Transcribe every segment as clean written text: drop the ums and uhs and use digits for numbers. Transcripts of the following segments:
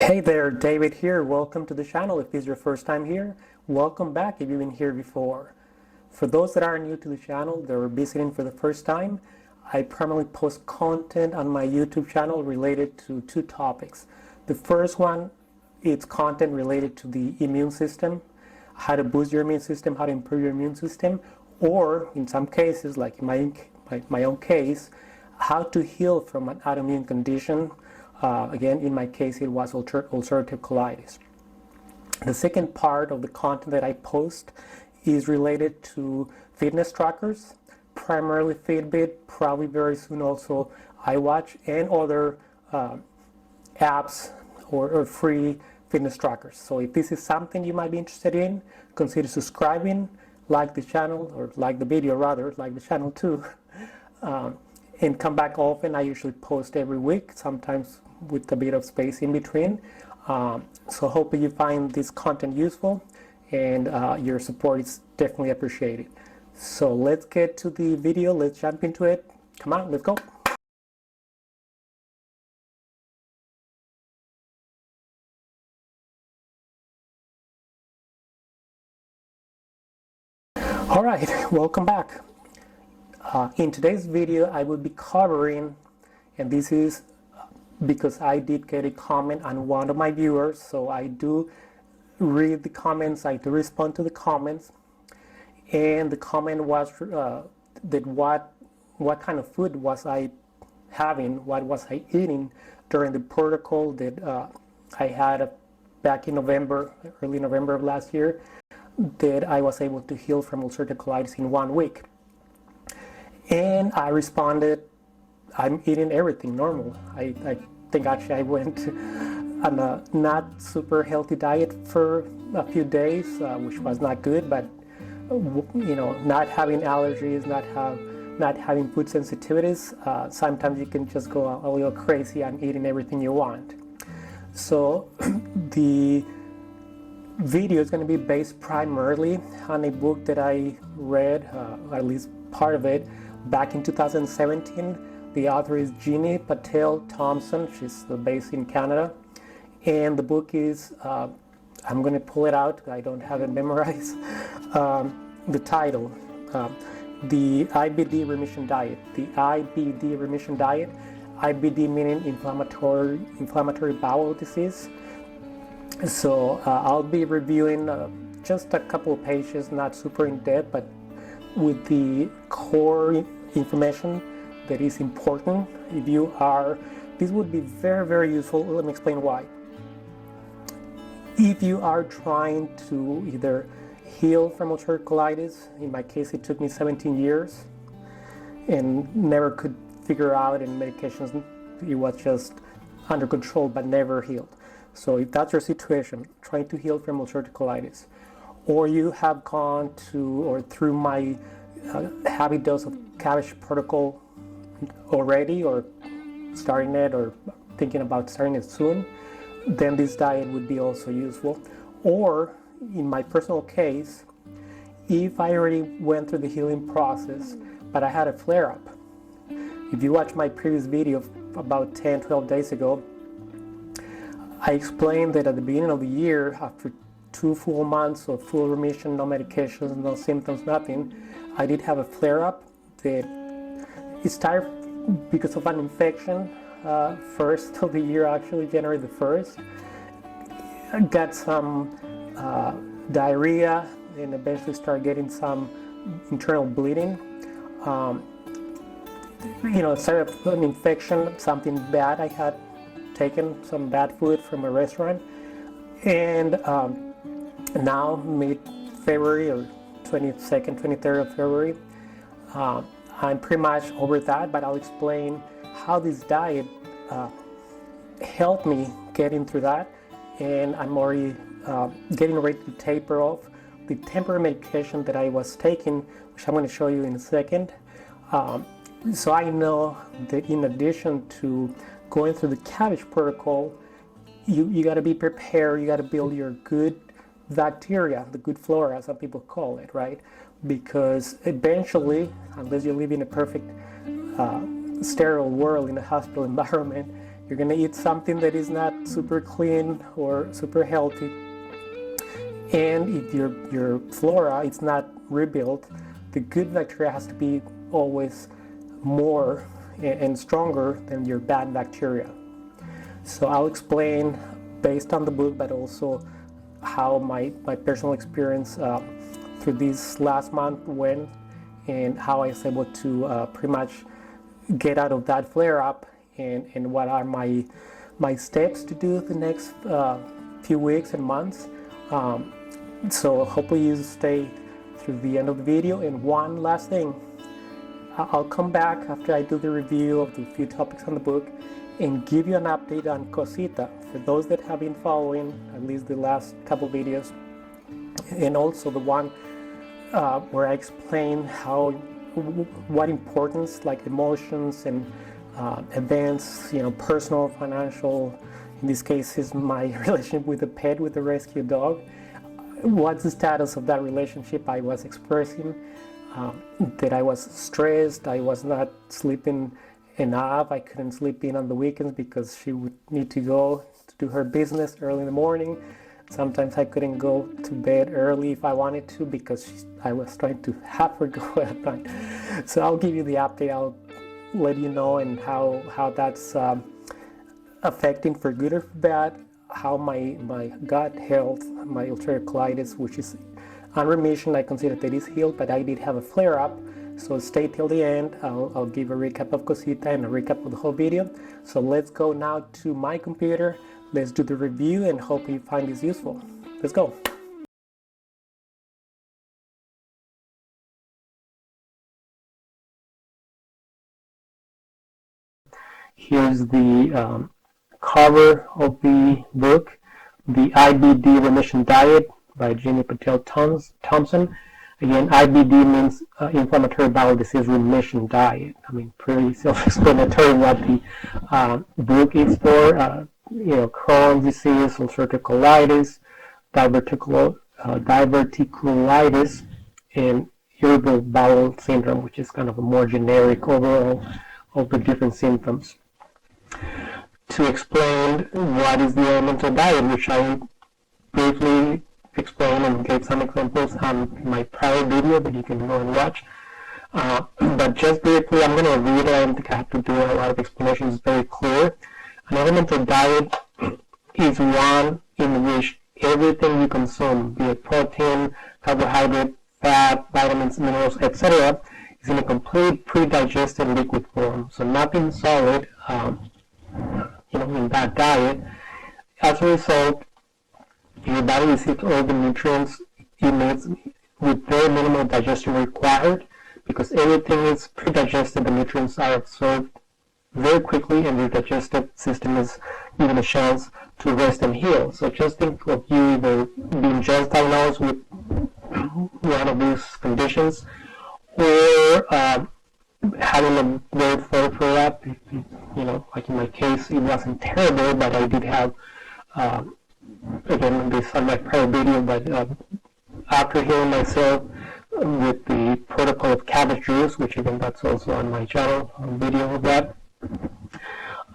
Hey there, David here. Welcome to the channel. If this is your first time here, welcome back if you've been here before. For those that are new to the channel, that are visiting for the first time, I primarily post content on my YouTube channel related to two topics. The first one is content related to the immune system, how to boost your immune system, how to improve your immune system, or in some cases, like in my own case, how to heal from an autoimmune condition. Again, in my case, it was ulcerative colitis. The second part of the content that I post is related to fitness trackers, primarily Fitbit, probably very soon also iWatch, and other apps or free fitness trackers. So if this is something you might be interested in, consider subscribing, like the channel, or like the video rather, like the channel too. And come back often. I usually post every week, sometimes with a bit of space in between. So hopefully you find this content useful, and your support is definitely appreciated. So let's get to the video. Let's jump into it. Come on, let's go. All right, welcome back. In today's video, I will be covering, and this is because I did get a comment on one of my viewers, so I do read the comments, I do respond to the comments, and the comment was that what kind of food was I having, what was I eating during the protocol that I had back in November, early November of last year, that I was able to heal from ulcerative colitis in 1 week. And I responded, I'm eating everything normal. I think actually I went on a not super healthy diet for a few days, which was not good, but you know, not having allergies, not having food sensitivities, sometimes you can just go a little crazy on eating everything you want. So the video is going to be based primarily on a book that I read, at least part of it, back in 2017. The author is Jeannie Patel Thompson. She's based in Canada. And the book is, I'm going to pull it out. I don't have it memorized. The title, The IBD Remission Diet. The IBD Remission Diet. IBD meaning Inflammatory Bowel Disease. So I'll be reviewing just a couple of pages, not super in depth, but with the core information that is important. If you are, this would be very, very useful. Let me explain why. If you are trying to either heal from ulcerative colitis, in my case it took me 17 years and never could figure out, and medications, it was just under control but never healed. So if that's your situation, trying to heal from ulcerative colitis, or you have gone to or through my heavy dose of cabbage protocol already, or starting it, or thinking about starting it soon, then this diet would be also useful. Or in my personal case, if I already went through the healing process but I had a flare-up. If you watch my previous video about 10-12 days ago, I explained that at the beginning of the year, after 2 full months of full remission, no medications, no symptoms, nothing, I did have a flare-up that it started because of an infection, first of the year, actually January the 1st. I got some diarrhea and eventually started getting some internal bleeding. You know, it started with an infection, something bad. I had taken some bad food from a restaurant, and now mid-February, or 22nd, 23rd of February, I'm pretty much over that, but I'll explain how this diet helped me getting through that, and I'm already getting ready to taper off the temporary medication that I was taking, which I'm going to show you in a second. So I know that in addition to going through the cabbage protocol, you got to be prepared. You got to build your good bacteria, the good flora, some people call it, right? Because eventually, unless you live in a perfect sterile world in a hospital environment, you're going to eat something that is not super clean or super healthy, and if your flora is not rebuilt, the good bacteria has to be always more and stronger than your bad bacteria. So I'll explain based on the book, but also how my personal experience through this last month went, and how I was able to pretty much get out of that flare-up, and what are my steps to do the next few weeks and months. So hopefully you stay through the end of the video. And one last thing, I'll come back after I do the review of the few topics on the book and give you an update on Cosita for those that have been following at least the last couple videos, and also the one where I explain what importance, like emotions and events, personal, financial, in this case is my relationship with a pet, with a rescue dog. What's the status of that relationship? I was expressing that I was stressed, I was not sleeping enough, I couldn't sleep in on the weekends because she would need to go to do her business early in the morning. Sometimes I couldn't go to bed early if I wanted to because I was trying to have her go at night. So I'll give you the update, I'll let you know, and how that's affecting for good or for bad, how my gut health, my ulcerative colitis, which is on remission, I consider that it is healed, but I did have a flare-up. So stay till the end. I'll give a recap of Cosita and a recap of the whole video. So let's go now to my computer. Let's do the review and hope you find this useful. Let's go. Here's the cover of the book, The IBD Remission Diet by Jenny Patel Thompson. Again, IBD means Inflammatory Bowel Disease Remission Diet. I mean, pretty self-explanatory what the book is for. Crohn's disease, ulcerative colitis, diverticulitis, and irritable bowel syndrome, which is kind of a more generic overall of the different symptoms. To explain what is the elemental diet, which I briefly explained and gave some examples on my prior video that you can go and watch. But just briefly, I'm going to read it. I don't think I have to do a lot of explanations. It's very clear. An elemental diet is one in which everything you consume, be it protein, carbohydrate, fat, vitamins, minerals, etc., is in a complete pre-digested liquid form. So nothing solid, in that diet. As a result, your body receives all the nutrients it needs with very minimal digestion required, because everything is pre-digested. The nutrients are absorbed very quickly, and your digestive system is given a chance to rest and heal. So just think of you either being just diagnosed with one of these conditions, or having a very full flare-up. Like in my case, it wasn't terrible, but I did have, again, this on my prior video, but after healing myself with the protocol of cabbage juice, which again, that's also on my channel, video of that.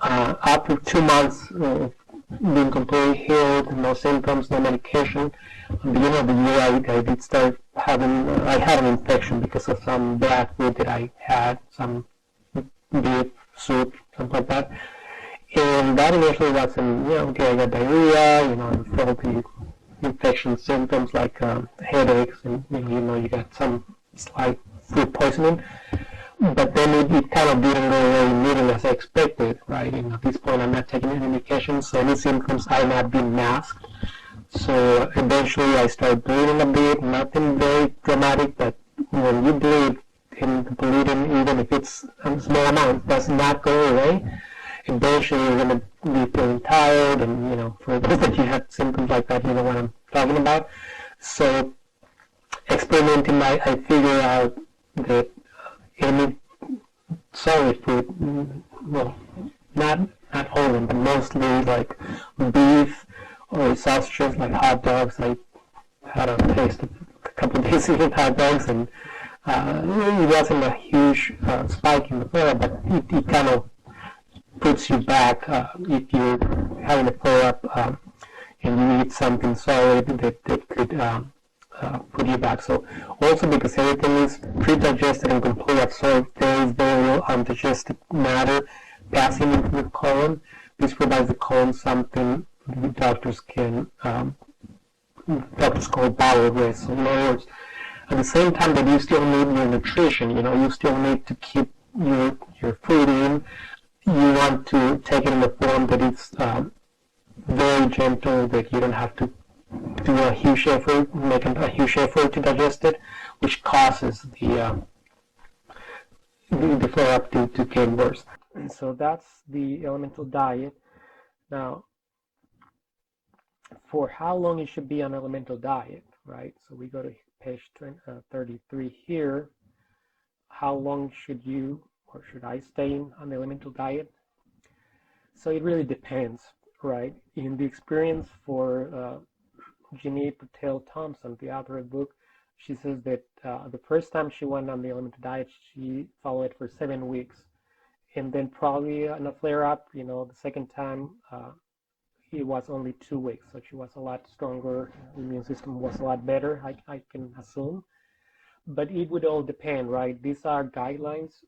After 2 months of being completely healed, no symptoms, no medication, at the beginning of the year I did start having, I had an infection because of some bad food that I had, some beef, soup, something like that. And that initially wasn't, okay, I got diarrhea, I felt the infection symptoms like headaches, and you got some slight food poisoning. But then it kind of didn't go away immediately as I expected, right? And at this point, I'm not taking any medication, so any symptoms are not being masked. So eventually, I started bleeding a bit, nothing very dramatic, but when you bleed, and the bleeding, even if it's a small amount, does not go away. Eventually, you're going to be feeling tired, and for those that you have symptoms like that, you know what I'm talking about. So experimenting, I figured out that any solid food, not all of them, but mostly like beef or sausages, like hot dogs. I had a taste of a couple of days eating hot dogs, and it wasn't a huge spike in the flare, but it kind of puts you back if you're having a flare-up and you eat something solid that could put you back. So also because everything is pre-digested and completely absorbed, there is very little undigested matter passing into the colon. This provides the colon something doctors can doctors call bowel rest. So in other words, at the same time that you still need your nutrition, you still need to keep your food in. You want to take it in a form that is very gentle, that you don't have to do a huge effort, make a huge effort to digest it, which causes the flare-up to get worse. And so that's the elemental diet. Now, for how long you should be on elemental diet, right? So we go to page 33 here. How long should you or should I stay on the elemental diet? So it really depends, right? In the experience for Jeannie Patel Thompson, the author of the book, she says that the first time she went on the elemental diet, she followed it for 7 weeks. And then probably in a flare-up, the second time, it was only 2 weeks. So she was a lot stronger. The immune system was a lot better, I can assume. But it would all depend, right? These are guidelines.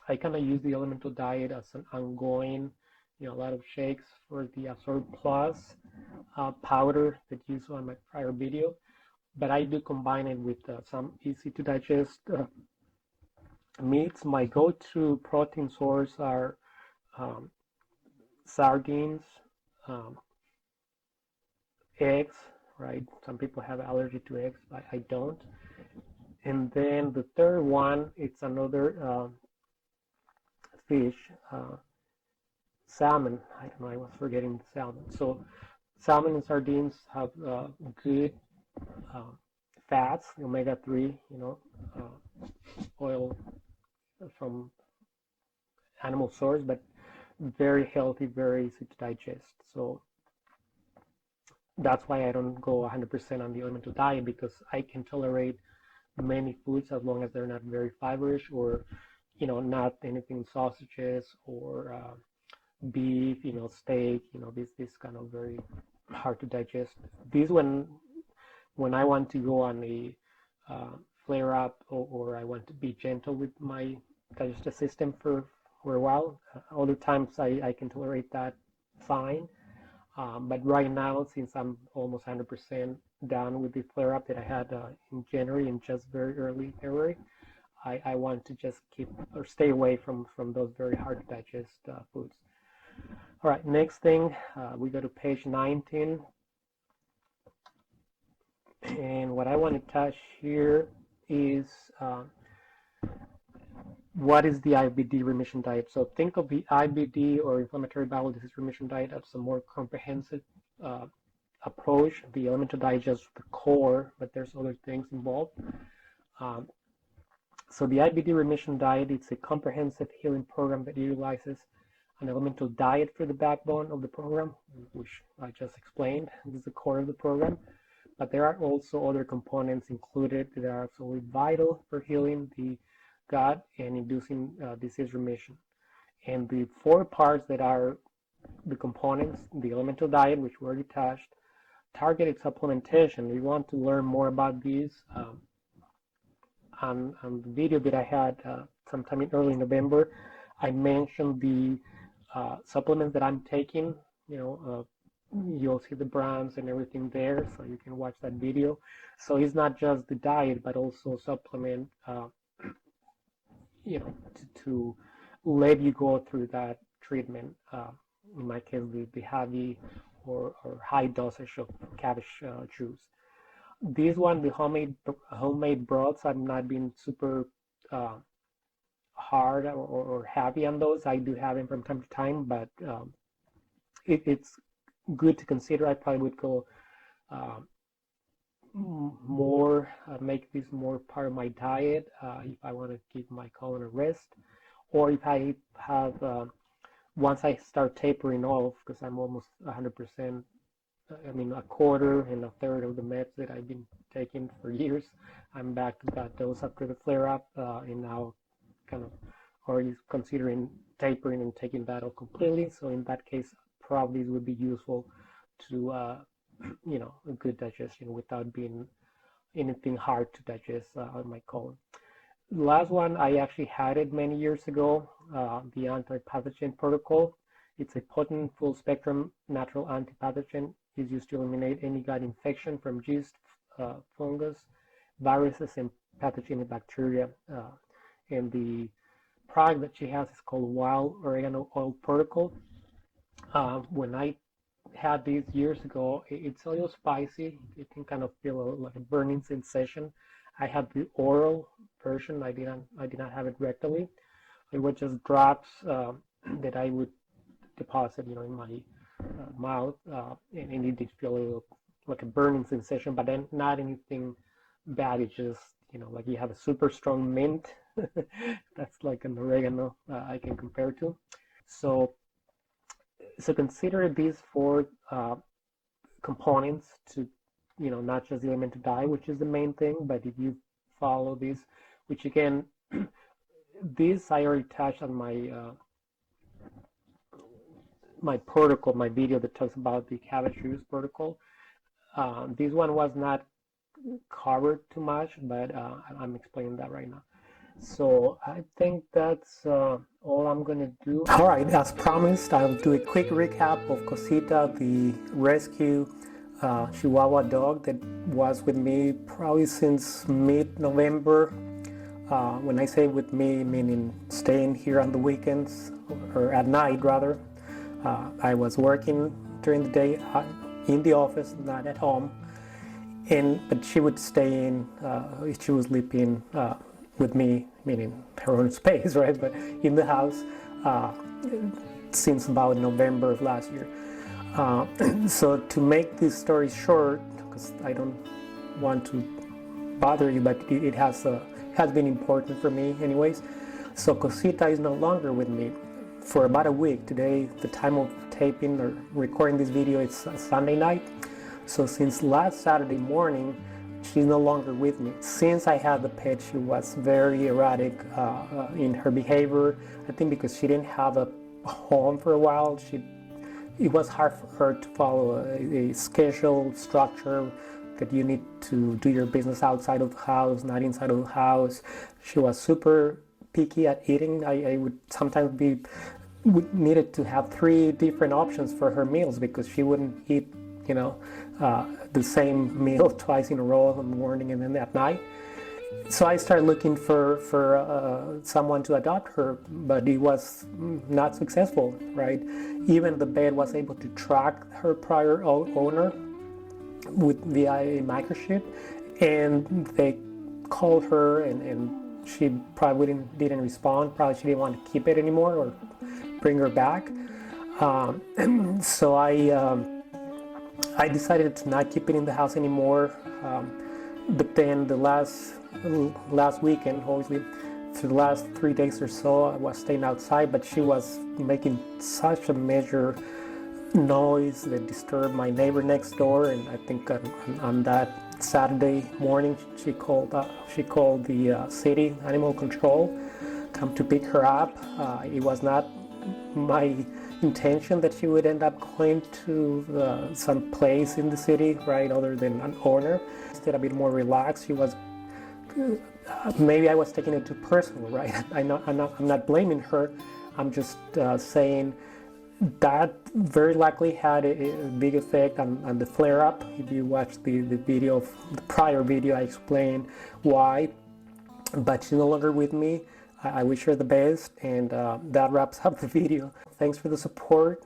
I kind of use the elemental diet as an ongoing, a lot of shakes for the Absorb Plus powder that you saw in my prior video. But I do combine it with some easy to digest meats. My go-to protein source are sardines, eggs, right? Some people have allergy to eggs, but I don't. And then the third one, it's another fish, salmon. I don't know, I was forgetting the salmon. So salmon and sardines have good fats, omega-3, oil from animal source, but very healthy, very easy to digest. So that's why I don't go 100% on the elemental diet, because I can tolerate many foods as long as they're not very fibrous or not anything sausages or beef, steak, this kind of very hard to digest. These when I want to go on a flare up or I want to be gentle with my digestive system for a while. Other times I can tolerate that fine. But right now, since I'm almost 100% done with the flare up that I had in January and just very early February, I want to just keep or stay away from those very hard to digest foods. All right, next thing, we go to page 19. And what I want to touch here is what is the IBD remission diet? So think of the IBD or inflammatory bowel disease remission diet as a more comprehensive approach. The elemental diet is just the core, but there's other things involved. So the IBD remission diet, it's a comprehensive healing program that utilizes an elemental diet for the backbone of the program, which I just explained. This is the core of the program. But there are also other components included that are absolutely vital for healing the gut and inducing disease remission. And the 4 parts that are the components, the elemental diet, which we already touched, targeted supplementation. We want to learn more about these. On the video that I had sometime in early November, I mentioned the supplements that I'm taking. You'll see the brands and everything there, so you can watch that video. So it's not just the diet, but also supplement, to let you go through that treatment. In my case, the heavy or high dosage of cabbage juice. This one, the homemade broths, I've not been super hard or heavy on those. I do have them from time to time, but it's good to consider. I probably would go more, make this more part of my diet if I want to give my colon a rest, or if I have, once I start tapering off, because I'm almost 100%, a quarter and a third of the meds that I've been taking for years, I'm back to that dose after the flare-up, and now kind of already considering tapering and taking that out completely. So in that case, probably it would be useful to a good digestion without being anything hard to digest on my colon. The last one, I actually had it many years ago, the anti-pathogen protocol. It's a potent full-spectrum natural anti-pathogen. It's used to eliminate any gut infection from yeast, fungus, viruses, and pathogenic bacteria. And the product that she has is called Wild Oregano Oil Protocol. When I had these years ago, it's a little spicy. You can kind of feel like a burning sensation. I had the oral version. I did not have it rectally. It was just drops that I would deposit, in my mouth, and it did feel a little like a burning sensation, but then not anything bad. It's just, like you have a super strong mint. That's like an oregano I can compare to. So consider these four components to, not just the Elementary Diet, which is the main thing, but if you follow this, which again, this I already touched on my protocol, my video that talks about the cabbage juice protocol. This one was not covered too much, but I'm explaining that right now. So I think that's all I'm gonna do. All right, as promised, I'll do a quick recap of Cosita, the rescue Chihuahua dog that was with me probably since mid-November. When I say with me, meaning staying here on the weekends, or at night rather. I was working during the day in the office, not at home, but she would stay in, she was sleeping with me, meaning her own space, right? But in the house since about November of last year. So to make this story short, because I don't want to bother you, but it has been important for me anyways. So Cosita is no longer with me for about a week. Today, the time of taping or recording this video, it's Sunday night. So since last Saturday morning, she's no longer with me. Since I had the pet, she was very erratic in her behavior. I think because she didn't have a home for a while, it was hard for her to follow a schedule, structure, that you need to do your business outside of the house, not inside of the house. She was super picky at eating. I would sometimes needed to have 3 different options for her meals because she wouldn't eat, the same meal twice in a row in the morning and then at night. So I started looking for someone to adopt her, but it was not successful, right? Even the vet was able to track her prior owner via a microchip, and they called her and she probably didn't respond. Probably she didn't want to keep it anymore or bring her back. So I decided to not keep it in the house anymore. But then the last weekend, obviously, for the last 3 days or so, I was staying outside, but she was making such a major noise that disturbed my neighbor next door. And I think on that Saturday morning, she called the city animal control come to pick her up. It was not my intention that she would end up going to some place in the city, right, other than an owner. Instead, a bit more relaxed. She was maybe I was taking it too personal, right? I'm not blaming her. I'm just saying that very likely had a big effect on the flare-up. If you watch the prior video, I explained why. But she's no longer with me. I wish her the best, and that wraps up the video. Thanks for the support.